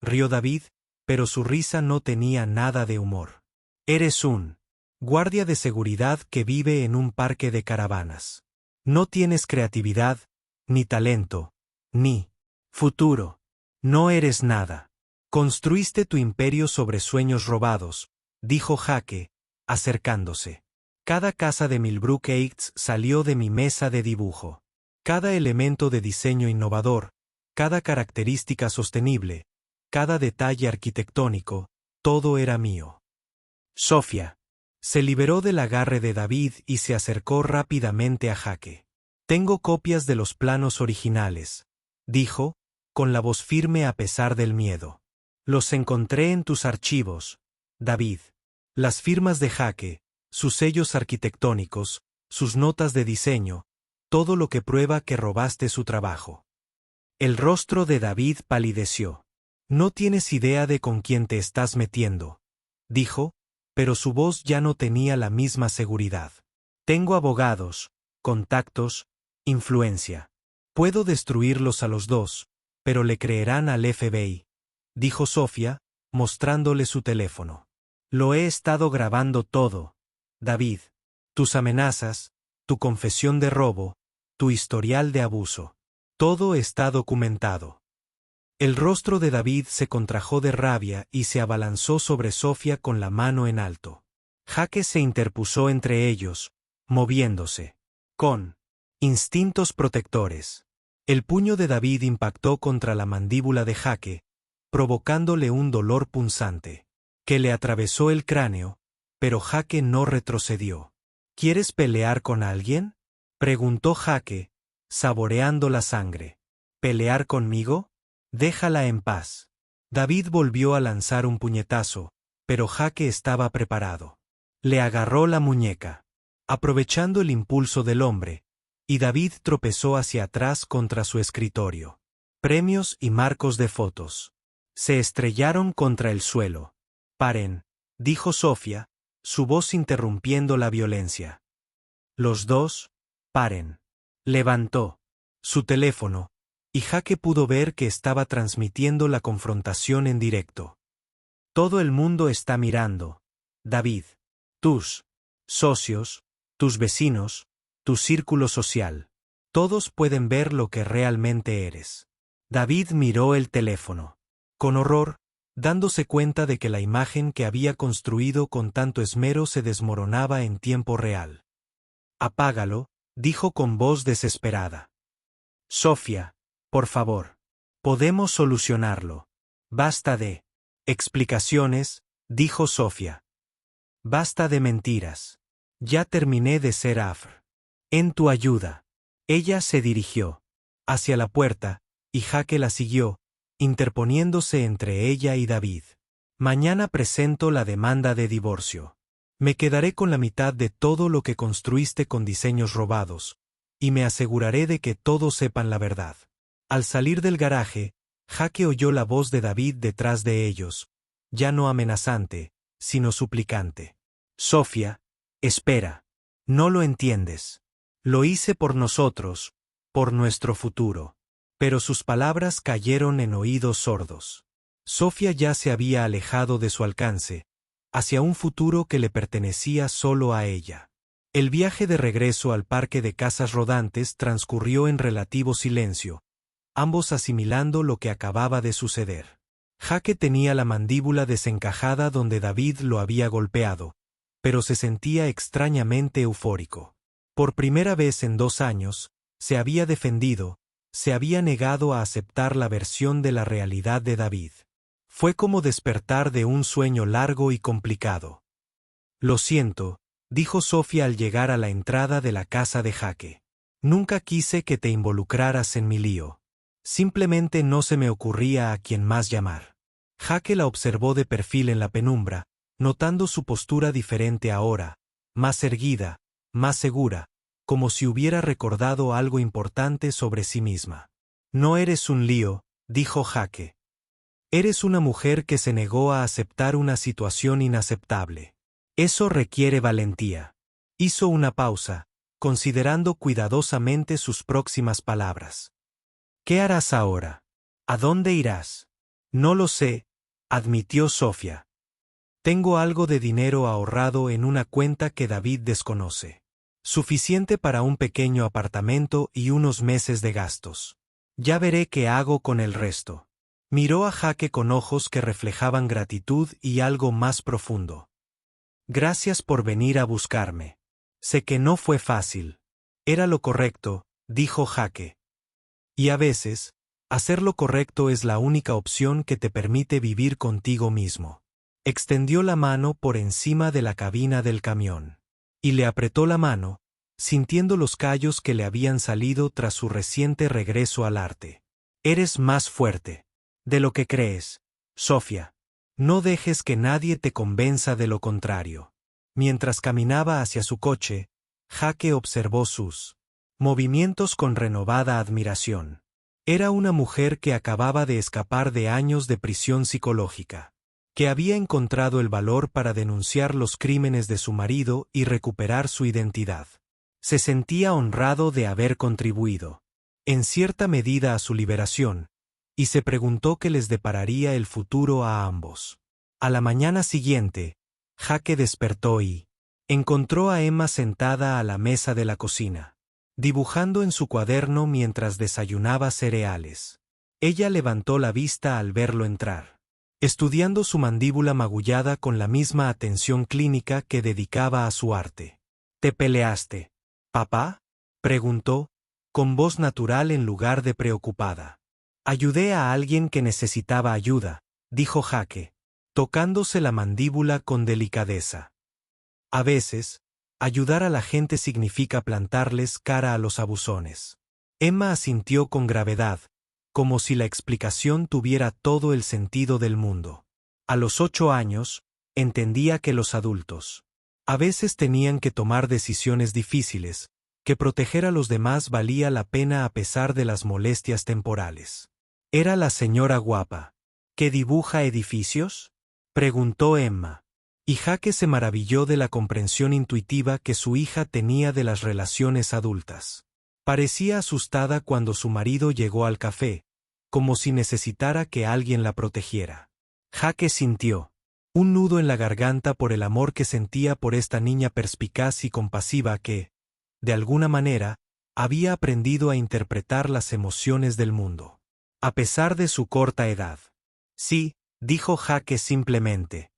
rió David, pero su risa no tenía nada de humor. Eres un guardia de seguridad que vive en un parque de caravanas. No tienes creatividad, ni talento, ni futuro. No eres nada. Construiste tu imperio sobre sueños robados, dijo Jake, acercándose. Cada casa de Millbrook Heights salió de mi mesa de dibujo. Cada elemento de diseño innovador, cada característica sostenible, cada detalle arquitectónico, todo era mío. Sofía se liberó del agarre de David y se acercó rápidamente a Jake. Tengo copias de los planos originales, dijo, con la voz firme a pesar del miedo. Los encontré en tus archivos, David. Las firmas de Jake, sus sellos arquitectónicos, sus notas de diseño, todo lo que prueba que robaste su trabajo. El rostro de David palideció. No tienes idea de con quién te estás metiendo, dijo, pero su voz ya no tenía la misma seguridad. Tengo abogados, contactos, influencia. Puedo destruirlos a los dos, pero le creerán al FBI, dijo Sofía, mostrándole su teléfono. Lo he estado grabando todo, David. Tus amenazas, tu confesión de robo, tu historial de abuso. Todo está documentado. El rostro de David se contrajo de rabia y se abalanzó sobre Sofía con la mano en alto. Jake se interpuso entre ellos, moviéndose, con instintos protectores. El puño de David impactó contra la mandíbula de Jake, provocándole un dolor punzante, que le atravesó el cráneo, pero Jake no retrocedió. ¿Quieres pelear con alguien?, preguntó Jake, saboreando la sangre. ¿Pelear conmigo? Déjala en paz. David volvió a lanzar un puñetazo, pero Jake estaba preparado. Le agarró la muñeca, aprovechando el impulso del hombre, y David tropezó hacia atrás contra su escritorio. Premios y marcos de fotos se estrellaron contra el suelo. Paren, dijo Sofía, su voz interrumpiendo la violencia. Los dos, paren. Levantó su teléfono, y Jake pudo ver que estaba transmitiendo la confrontación en directo. Todo el mundo está mirando, David. Tus socios, tus vecinos, tu círculo social. Todos pueden ver lo que realmente eres. David miró el teléfono. Con horror, dándose cuenta de que la imagen que había construido con tanto esmero se desmoronaba en tiempo real. Apágalo, dijo con voz desesperada. Sofía, por favor. Podemos solucionarlo. Basta de explicaciones, dijo Sofía. Basta de mentiras. Ya terminé de ser Afr. En tu ayuda. Ella se dirigió hacia la puerta, y Jake la siguió, interponiéndose entre ella y David. Mañana presento la demanda de divorcio. Me quedaré con la mitad de todo lo que construiste con diseños robados, y me aseguraré de que todos sepan la verdad. Al salir del garaje, Jake oyó la voz de David detrás de ellos, ya no amenazante, sino suplicante. Sofía, espera. No lo entiendes. Lo hice por nosotros, por nuestro futuro. Pero sus palabras cayeron en oídos sordos. Sofía ya se había alejado de su alcance, hacia un futuro que le pertenecía solo a ella. El viaje de regreso al parque de casas rodantes transcurrió en relativo silencio, ambos asimilando lo que acababa de suceder. Jake tenía la mandíbula desencajada donde David lo había golpeado, pero se sentía extrañamente eufórico. Por primera vez en 2 años, se había defendido, se había negado a aceptar la versión de la realidad de David. Fue como despertar de un sueño largo y complicado. Lo siento, dijo Sofía al llegar a la entrada de la casa de Jake. Nunca quise que te involucraras en mi lío. Simplemente no se me ocurría a quién más llamar. Jake la observó de perfil en la penumbra, notando su postura diferente ahora, más erguida, más segura, como si hubiera recordado algo importante sobre sí misma. No eres un lío, dijo Jake. Eres una mujer que se negó a aceptar una situación inaceptable. Eso requiere valentía. Hizo una pausa, considerando cuidadosamente sus próximas palabras. ¿Qué harás ahora? ¿A dónde irás? No lo sé, admitió Sofía. Tengo algo de dinero ahorrado en una cuenta que David desconoce. Suficiente para un pequeño apartamento y unos meses de gastos. Ya veré qué hago con el resto. Miró a Jake con ojos que reflejaban gratitud y algo más profundo. Gracias por venir a buscarme. Sé que no fue fácil. Era lo correcto, dijo Jake. Y a veces, hacer lo correcto es la única opción que te permite vivir contigo mismo. Extendió la mano por encima de la cabina del camión. Y le apretó la mano, sintiendo los callos que le habían salido tras su reciente regreso al arte. Eres más fuerte de lo que crees, Sofía. No dejes que nadie te convenza de lo contrario. Mientras caminaba hacia su coche, Jake observó sus movimientos con renovada admiración. Era una mujer que acababa de escapar de años de prisión psicológica, que había encontrado el valor para denunciar los crímenes de su marido y recuperar su identidad. Se sentía honrado de haber contribuido, en cierta medida, a su liberación, y se preguntó qué les depararía el futuro a ambos. A la mañana siguiente, Jake despertó y encontró a Emma sentada a la mesa de la cocina, dibujando en su cuaderno mientras desayunaba cereales. Ella levantó la vista al verlo entrar, estudiando su mandíbula magullada con la misma atención clínica que dedicaba a su arte. ¿Te peleaste, papá?, preguntó, con voz natural en lugar de preocupada. Ayudé a alguien que necesitaba ayuda, dijo Jake, tocándose la mandíbula con delicadeza. A veces, ayudar a la gente significa plantarles cara a los abusones. Emma asintió con gravedad, como si la explicación tuviera todo el sentido del mundo. A los 8 años, entendía que los adultos a veces tenían que tomar decisiones difíciles, que proteger a los demás valía la pena a pesar de las molestias temporales. ¿Era la señora guapa, que dibuja edificios?, preguntó Emma. Y Jake se maravilló de la comprensión intuitiva que su hija tenía de las relaciones adultas. Parecía asustada cuando su marido llegó al café, como si necesitara que alguien la protegiera. Jake sintió un nudo en la garganta por el amor que sentía por esta niña perspicaz y compasiva que, de alguna manera, había aprendido a interpretar las emociones del mundo. A pesar de su corta edad. Sí, dijo Jake simplemente.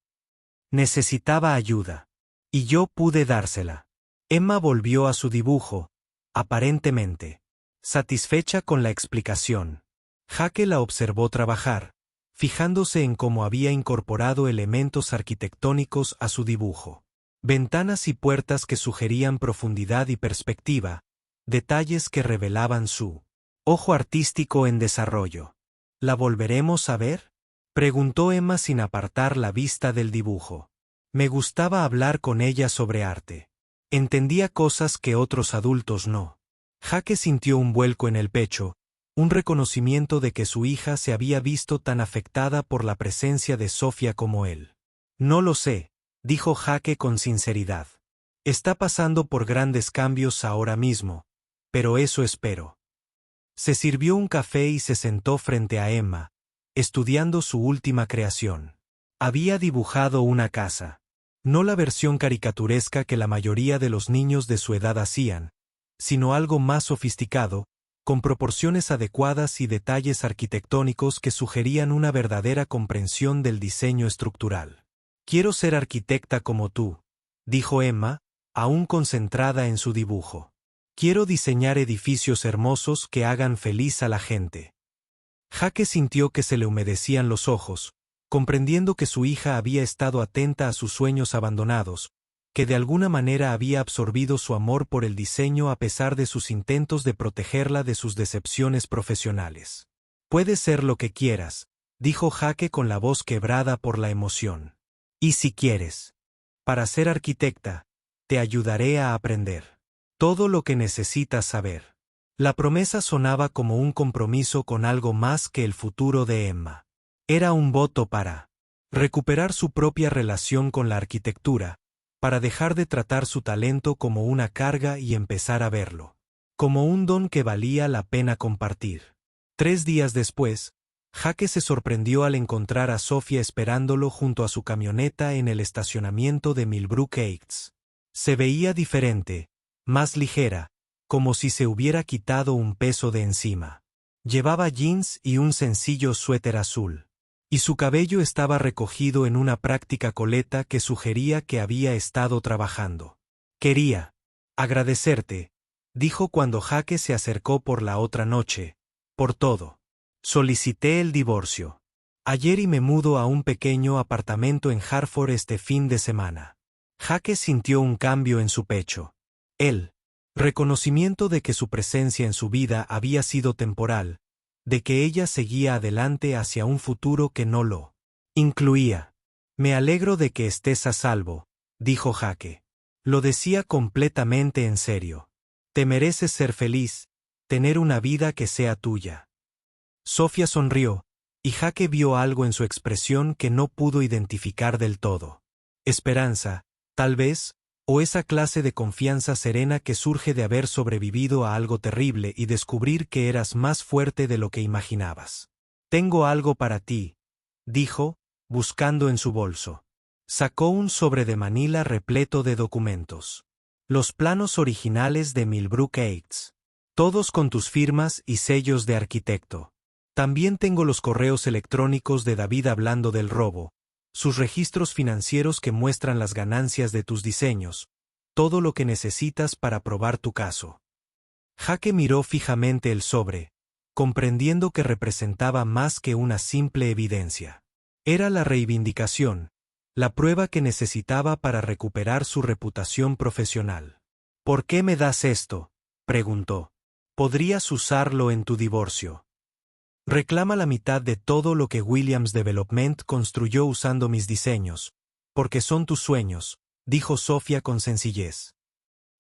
Necesitaba ayuda. Y yo pude dársela. Emma volvió a su dibujo, aparentemente satisfecha con la explicación. Jake la observó trabajar, fijándose en cómo había incorporado elementos arquitectónicos a su dibujo. Ventanas y puertas que sugerían profundidad y perspectiva, detalles que revelaban su ojo artístico en desarrollo. ¿La volveremos a ver?, preguntó Emma sin apartar la vista del dibujo. Me gustaba hablar con ella sobre arte. Entendía cosas que otros adultos no. Jake sintió un vuelco en el pecho, un reconocimiento de que su hija se había visto tan afectada por la presencia de Sofía como él. No lo sé, dijo Jake con sinceridad. Está pasando por grandes cambios ahora mismo, pero eso espero. Se sirvió un café y se sentó frente a Emma, estudiando su última creación. Había dibujado una casa. No la versión caricaturesca que la mayoría de los niños de su edad hacían, sino algo más sofisticado, con proporciones adecuadas y detalles arquitectónicos que sugerían una verdadera comprensión del diseño estructural. «Quiero ser arquitecta como tú», dijo Emma, aún concentrada en su dibujo. «Quiero diseñar edificios hermosos que hagan feliz a la gente». Jake sintió que se le humedecían los ojos, comprendiendo que su hija había estado atenta a sus sueños abandonados, que de alguna manera había absorbido su amor por el diseño a pesar de sus intentos de protegerla de sus decepciones profesionales. «Puede ser lo que quieras», dijo Jake con la voz quebrada por la emoción. «Y si quieres, para ser arquitecta, te ayudaré a aprender todo lo que necesitas saber». La promesa sonaba como un compromiso con algo más que el futuro de Emma. Era un voto para recuperar su propia relación con la arquitectura, para dejar de tratar su talento como una carga y empezar a verlo como un don que valía la pena compartir. 3 días después, Jake se sorprendió al encontrar a Sofía esperándolo junto a su camioneta en el estacionamiento de Millbrook Heights. Se veía diferente, más ligera, como si se hubiera quitado un peso de encima. Llevaba jeans y un sencillo suéter azul, y su cabello estaba recogido en una práctica coleta que sugería que había estado trabajando. «Quería agradecerte», dijo cuando Jake se acercó por la otra noche, «por todo. Solicité el divorcio ayer y me mudo a un pequeño apartamento en Hartford este fin de semana». Jake sintió un cambio en su pecho. El reconocimiento de que su presencia en su vida había sido temporal, de que ella seguía adelante hacia un futuro que no lo incluía. «Me alegro de que estés a salvo», dijo Jake. Lo decía completamente en serio. «Te mereces ser feliz, tener una vida que sea tuya». Sofía sonrió, y Jake vio algo en su expresión que no pudo identificar del todo. Esperanza, tal vez, o esa clase de confianza serena que surge de haber sobrevivido a algo terrible y descubrir que eras más fuerte de lo que imaginabas. «Tengo algo para ti», dijo, buscando en su bolso. Sacó un sobre de manila repleto de documentos. «Los planos originales de Millbrook Heights. Todos con tus firmas y sellos de arquitecto. También tengo los correos electrónicos de David hablando del robo, sus registros financieros que muestran las ganancias de tus diseños, todo lo que necesitas para probar tu caso». Jake miró fijamente el sobre, comprendiendo que representaba más que una simple evidencia. Era la reivindicación, la prueba que necesitaba para recuperar su reputación profesional. «¿Por qué me das esto?», preguntó. «Podrías usarlo en tu divorcio. Reclama la mitad de todo lo que Williams Development construyó usando mis diseños, porque son tus sueños», dijo Sofía con sencillez.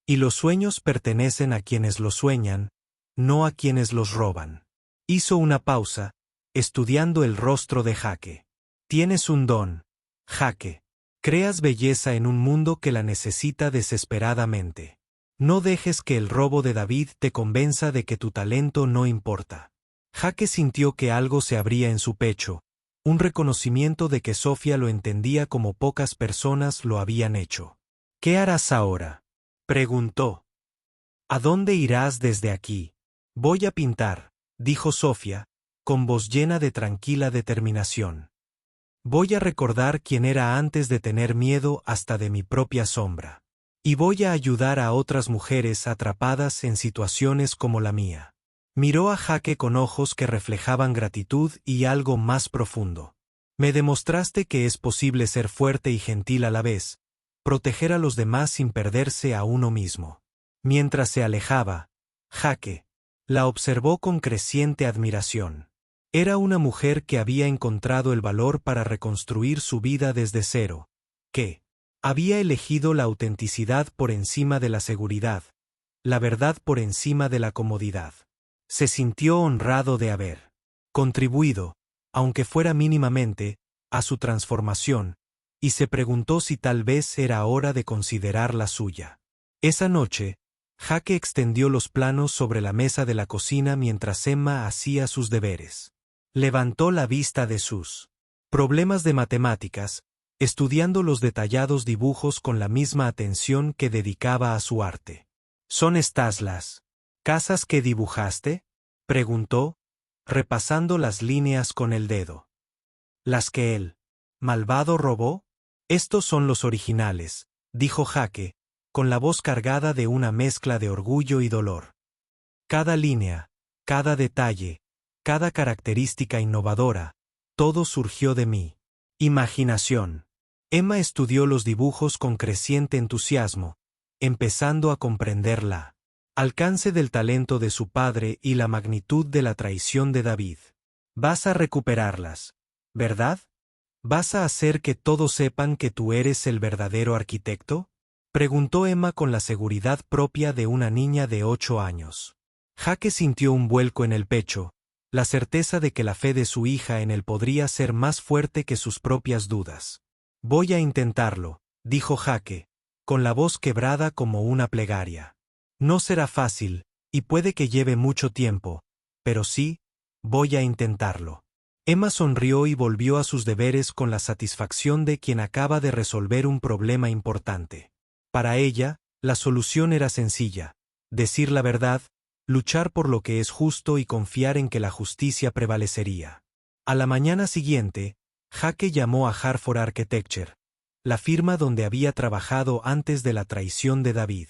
«Y los sueños pertenecen a quienes los sueñan, no a quienes los roban». Hizo una pausa, estudiando el rostro de Jake. «Tienes un don, Jake. Creas belleza en un mundo que la necesita desesperadamente. No dejes que el robo de David te convenza de que tu talento no importa». Jake sintió que algo se abría en su pecho, un reconocimiento de que Sofía lo entendía como pocas personas lo habían hecho. «¿Qué harás ahora?», preguntó. «¿A dónde irás desde aquí?». «Voy a pintar», dijo Sofía, con voz llena de tranquila determinación. «Voy a recordar quién era antes de tener miedo hasta de mi propia sombra. Y voy a ayudar a otras mujeres atrapadas en situaciones como la mía». Miró a Jake con ojos que reflejaban gratitud y algo más profundo. «Me demostraste que es posible ser fuerte y gentil a la vez, proteger a los demás sin perderse a uno mismo». Mientras se alejaba, Jake la observó con creciente admiración. Era una mujer que había encontrado el valor para reconstruir su vida desde cero, que había elegido la autenticidad por encima de la seguridad, la verdad por encima de la comodidad. Se sintió honrado de haber contribuido, aunque fuera mínimamente, a su transformación, y se preguntó si tal vez era hora de considerar la suya. Esa noche, Jake extendió los planos sobre la mesa de la cocina mientras Emma hacía sus deberes. Levantó la vista de sus problemas de matemáticas, estudiando los detallados dibujos con la misma atención que dedicaba a su arte. ¿Son estas las casas que dibujaste?, preguntó, repasando las líneas con el dedo. ¿Las que el malvado robó? Estos son los originales, dijo Jake, con la voz cargada de una mezcla de orgullo y dolor. Cada línea, cada detalle, cada característica innovadora, todo surgió de mi imaginación. Emma estudió los dibujos con creciente entusiasmo, empezando a comprender la alcance del talento de su padre y la magnitud de la traición de David. Vas a recuperarlas, ¿verdad? ¿Vas a hacer que todos sepan que tú eres el verdadero arquitecto?, preguntó Emma con la seguridad propia de una niña de 8 años. Jake sintió un vuelco en el pecho, la certeza de que la fe de su hija en él podría ser más fuerte que sus propias dudas. Voy a intentarlo, dijo Jake, con la voz quebrada como una plegaria. No será fácil, y puede que lleve mucho tiempo, pero sí, voy a intentarlo. Emma sonrió y volvió a sus deberes con la satisfacción de quien acaba de resolver un problema importante. Para ella, la solución era sencilla: decir la verdad, luchar por lo que es justo y confiar en que la justicia prevalecería. A la mañana siguiente, Jake llamó a Hartford Architecture, la firma donde había trabajado antes de la traición de David.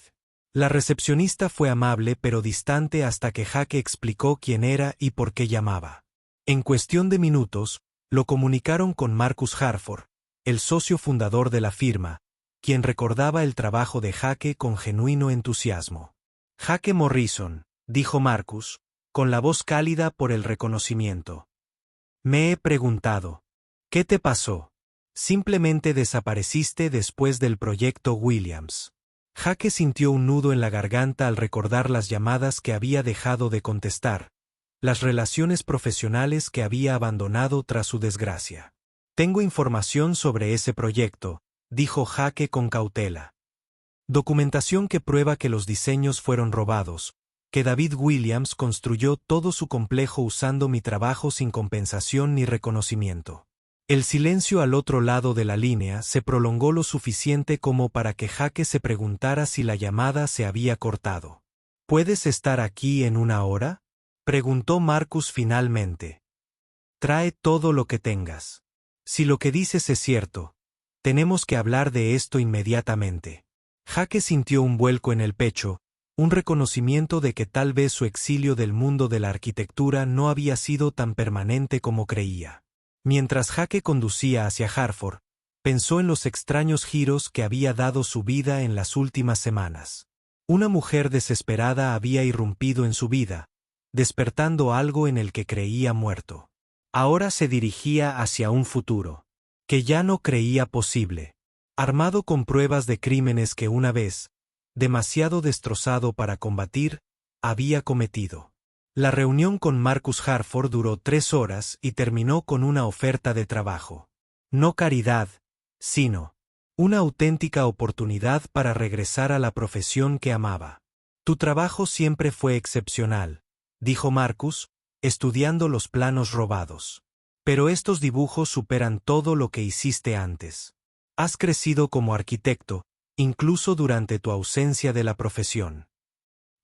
La recepcionista fue amable pero distante hasta que Jake explicó quién era y por qué llamaba. En cuestión de minutos, lo comunicaron con Marcus Hartford, el socio fundador de la firma, quien recordaba el trabajo de Jake con genuino entusiasmo. Jake Morrison, dijo Marcus, con la voz cálida por el reconocimiento. Me he preguntado, ¿qué te pasó? Simplemente desapareciste después del proyecto Williams. Jake sintió un nudo en la garganta al recordar las llamadas que había dejado de contestar, las relaciones profesionales que había abandonado tras su desgracia. Tengo información sobre ese proyecto, dijo Jake con cautela. Documentación que prueba que los diseños fueron robados, que David Williams construyó todo su complejo usando mi trabajo sin compensación ni reconocimiento. El silencio al otro lado de la línea se prolongó lo suficiente como para que Jake se preguntara si la llamada se había cortado. ¿Puedes estar aquí en una hora?, preguntó Marcus finalmente. Trae todo lo que tengas. Si lo que dices es cierto, tenemos que hablar de esto inmediatamente. Jake sintió un vuelco en el pecho, un reconocimiento de que tal vez su exilio del mundo de la arquitectura no había sido tan permanente como creía. Mientras Jake conducía hacia Hartford, pensó en los extraños giros que había dado su vida en las últimas semanas. Una mujer desesperada había irrumpido en su vida, despertando algo en el que creía muerto. Ahora se dirigía hacia un futuro que ya no creía posible, armado con pruebas de crímenes que una vez, demasiado destrozado para combatir, había cometido. La reunión con Marcus Hartford duró 3 horas y terminó con una oferta de trabajo. No caridad, sino una auténtica oportunidad para regresar a la profesión que amaba. Tu trabajo siempre fue excepcional, dijo Marcus, estudiando los planos robados. Pero estos dibujos superan todo lo que hiciste antes. Has crecido como arquitecto, incluso durante tu ausencia de la profesión.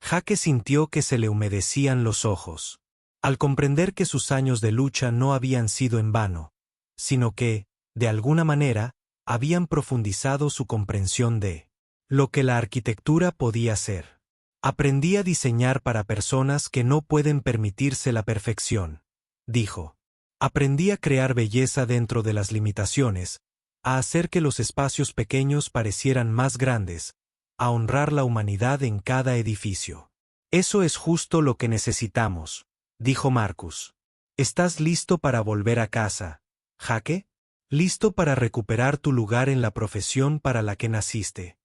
Jake sintió que se le humedecían los ojos, al comprender que sus años de lucha no habían sido en vano, sino que, de alguna manera, habían profundizado su comprensión de lo que la arquitectura podía ser. Aprendí a diseñar para personas que no pueden permitirse la perfección, dijo. Aprendí a crear belleza dentro de las limitaciones, a hacer que los espacios pequeños parecieran más grandes, a honrar la humanidad en cada edificio. Eso es justo lo que necesitamos, dijo Marcus. ¿Estás listo para volver a casa, Jake? ¿Listo para recuperar tu lugar en la profesión para la que naciste?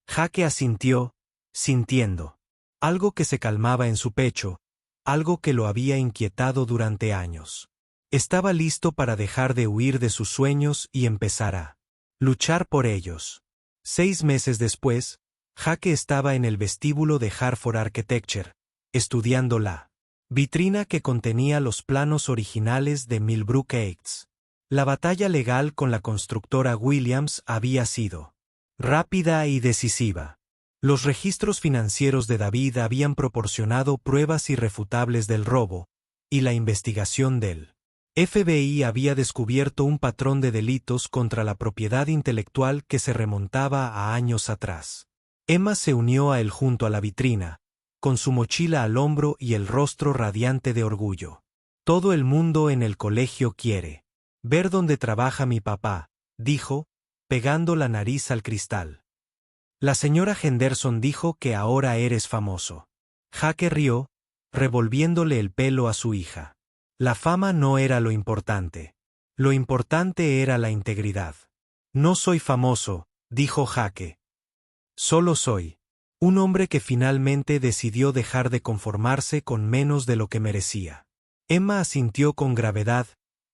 Jake asintió, sintiendo algo que se calmaba en su pecho, algo que lo había inquietado durante años. Estaba listo para dejar de huir de sus sueños y empezar a luchar por ellos. 6 meses después, Jake estaba en el vestíbulo de Hartford Architecture, estudiando la vitrina que contenía los planos originales de Millbrook Heights. La batalla legal con la constructora Williams había sido rápida y decisiva. Los registros financieros de David habían proporcionado pruebas irrefutables del robo, y la investigación del FBI había descubierto un patrón de delitos contra la propiedad intelectual que se remontaba a años atrás. Emma se unió a él junto a la vitrina, con su mochila al hombro y el rostro radiante de orgullo. Todo el mundo en el colegio quiere ver dónde trabaja mi papá, dijo, pegando la nariz al cristal. La señora Henderson dijo que ahora eres famoso. Jake rió, revolviéndole el pelo a su hija. La fama no era lo importante. Lo importante era la integridad. No soy famoso, dijo Jake. Solo soy un hombre que finalmente decidió dejar de conformarse con menos de lo que merecía. Emma asintió con gravedad,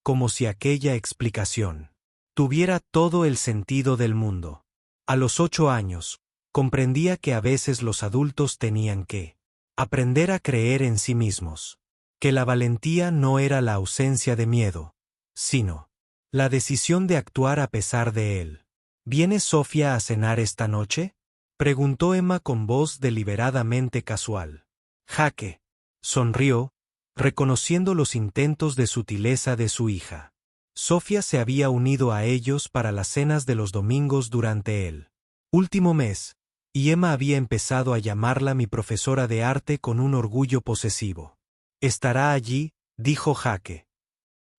como si aquella explicación tuviera todo el sentido del mundo. A los 8 años, comprendía que a veces los adultos tenían que aprender a creer en sí mismos, que la valentía no era la ausencia de miedo, sino la decisión de actuar a pesar de él. ¿Viene Sofía a cenar esta noche?, preguntó Emma con voz deliberadamente casual. Jake sonrió, reconociendo los intentos de sutileza de su hija. Sofía se había unido a ellos para las cenas de los domingos durante el último mes, y Emma había empezado a llamarla mi profesora de arte con un orgullo posesivo. Estará allí, dijo Jake.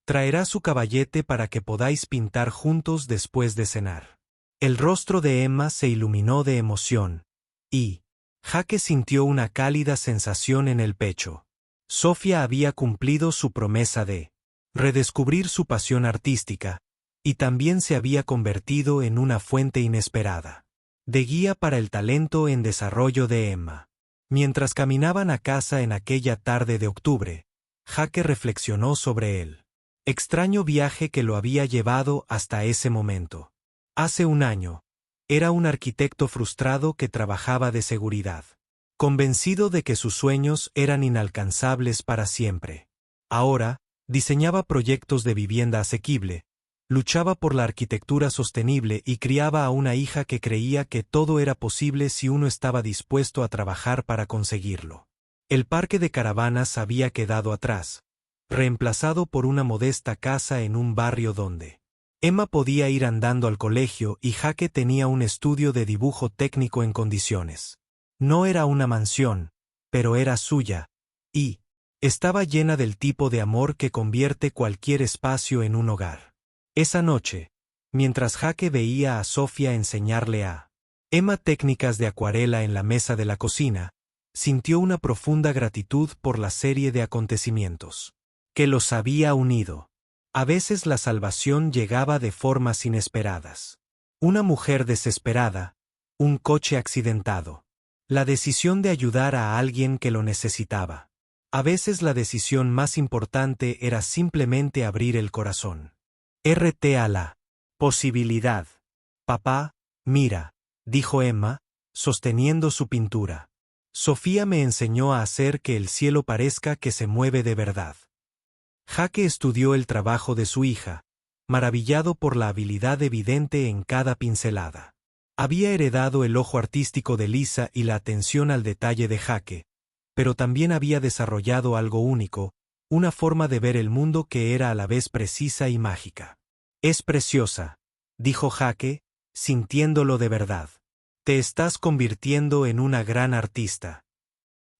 Traerá su caballete para que podáis pintar juntos después de cenar. El rostro de Emma se iluminó de emoción, y Jake sintió una cálida sensación en el pecho. Sofía había cumplido su promesa de redescubrir su pasión artística, y también se había convertido en una fuente inesperada de guía para el talento en desarrollo de Emma. Mientras caminaban a casa en aquella tarde de octubre, Jake reflexionó sobre el extraño viaje que lo había llevado hasta ese momento. Hace un año, era un arquitecto frustrado que trabajaba de seguridad, convencido de que sus sueños eran inalcanzables para siempre. Ahora, diseñaba proyectos de vivienda asequible, luchaba por la arquitectura sostenible y criaba a una hija que creía que todo era posible si uno estaba dispuesto a trabajar para conseguirlo. El parque de caravanas había quedado atrás, reemplazado por una modesta casa en un barrio donde Emma podía ir andando al colegio y Jake tenía un estudio de dibujo técnico en condiciones. No era una mansión, pero era suya, y estaba llena del tipo de amor que convierte cualquier espacio en un hogar. Esa noche, mientras Jake veía a Sofía enseñarle a Emma técnicas de acuarela en la mesa de la cocina, sintió una profunda gratitud por la serie de acontecimientos que los había unido. A veces la salvación llegaba de formas inesperadas. Una mujer desesperada, un coche accidentado, la decisión de ayudar a alguien que lo necesitaba. A veces la decisión más importante era simplemente abrir el corazón. RT a la posibilidad. Papá, mira, dijo Emma, sosteniendo su pintura. Sofía me enseñó a hacer que el cielo parezca que se mueve de verdad. Jake estudió el trabajo de su hija, maravillado por la habilidad evidente en cada pincelada. Había heredado el ojo artístico de Lisa y la atención al detalle de Jake, pero también había desarrollado algo único, una forma de ver el mundo que era a la vez precisa y mágica. Es preciosa, dijo Jake, sintiéndolo de verdad. Te estás convirtiendo en una gran artista.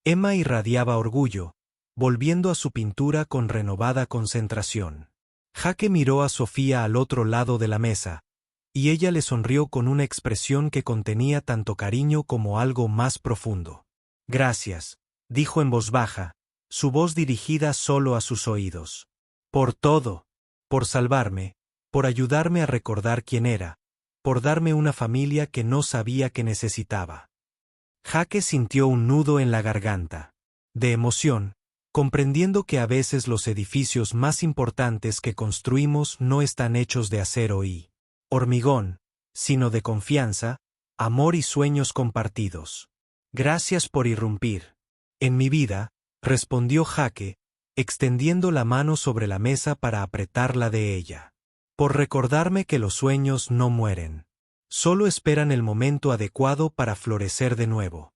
Emma irradiaba orgullo, volviendo a su pintura con renovada concentración. Jake miró a Sofía al otro lado de la mesa, y ella le sonrió con una expresión que contenía tanto cariño como algo más profundo. Gracias, dijo en voz baja, su voz dirigida solo a sus oídos. Por todo, por salvarme, por ayudarme a recordar quién era, por darme una familia que no sabía que necesitaba. Jake sintió un nudo en la garganta, de emoción, comprendiendo que a veces los edificios más importantes que construimos no están hechos de acero y hormigón, sino de confianza, amor y sueños compartidos. Gracias por irrumpir en mi vida, respondió Jake, extendiendo la mano sobre la mesa para apretarla de ella. por recordarme que los sueños no mueren. Solo esperan el momento adecuado para florecer de nuevo.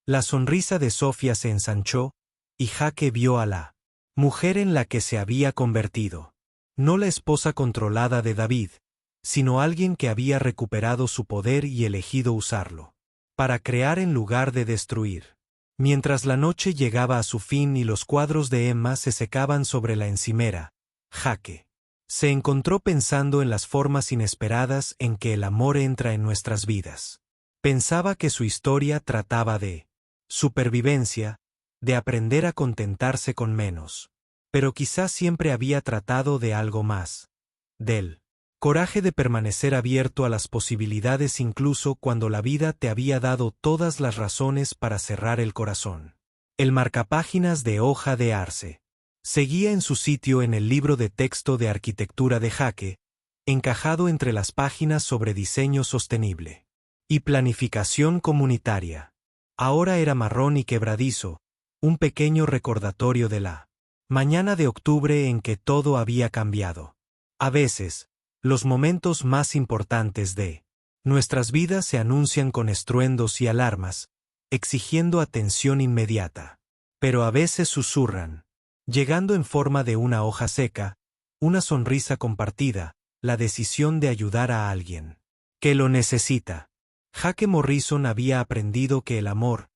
La sonrisa de Sofía se ensanchó, y Jake vio a la mujer en la que se había convertido. No la esposa controlada de David, sino alguien que había recuperado su poder y elegido usarlo para crear en lugar de destruir. Mientras la noche llegaba a su fin y los cuadros de Emma se secaban sobre la encimera, Jake se encontró pensando en las formas inesperadas en que el amor entra en nuestras vidas. Pensaba que su historia trataba de supervivencia, de aprender a contentarse con menos. Pero quizás siempre había tratado de algo más. Del coraje de permanecer abierto a las posibilidades incluso cuando la vida te había dado todas las razones para cerrar el corazón. El marcapáginas de hoja de arce seguía en su sitio en el libro de texto de arquitectura de Jake, encajado entre las páginas sobre diseño sostenible y planificación comunitaria. Ahora era marrón y quebradizo, un pequeño recordatorio de la mañana de octubre en que todo había cambiado. A veces, los momentos más importantes de nuestras vidas se anuncian con estruendos y alarmas, exigiendo atención inmediata. Pero a veces susurran, llegando en forma de una hoja seca, una sonrisa compartida, la decisión de ayudar a alguien que lo necesita. Jake Morrison había aprendido que el amor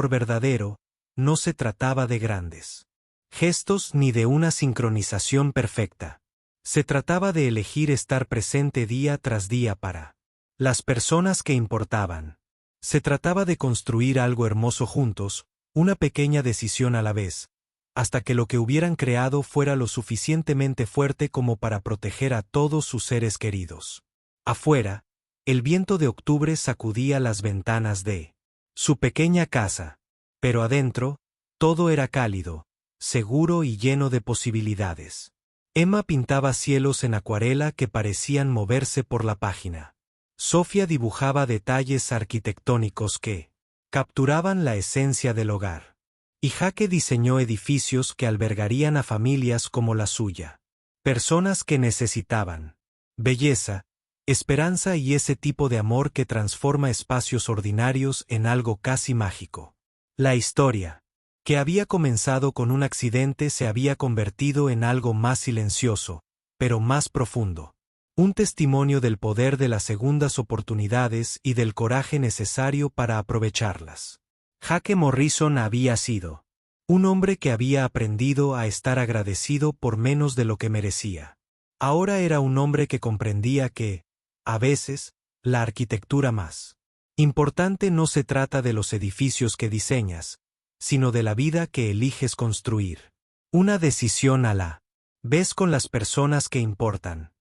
verdadero, no se trataba de grandes gestos ni de una sincronización perfecta. Se trataba de elegir estar presente día tras día para las personas que importaban. Se trataba de construir algo hermoso juntos, una pequeña decisión a la vez, hasta que lo que hubieran creado fuera lo suficientemente fuerte como para proteger a todos sus seres queridos. Afuera, el viento de octubre sacudía las ventanas de su pequeña casa, pero adentro, todo era cálido, seguro y lleno de posibilidades. Emma pintaba cielos en acuarela que parecían moverse por la página. Sofía dibujaba detalles arquitectónicos que capturaban la esencia del hogar. Y Jake diseñó edificios que albergarían a familias como la suya. Personas que necesitaban belleza, esperanza y ese tipo de amor que transforma espacios ordinarios en algo casi mágico. La historia, que había comenzado con un accidente, se había convertido en algo más silencioso, pero más profundo. Un testimonio del poder de las segundas oportunidades y del coraje necesario para aprovecharlas. Jake Morrison había sido un hombre que había aprendido a estar agradecido por menos de lo que merecía. Ahora era un hombre que comprendía que, a veces, la arquitectura más importante no se trata de los edificios que diseñas, sino de la vida que eliges construir. Una decisión a la vez con las personas que importan.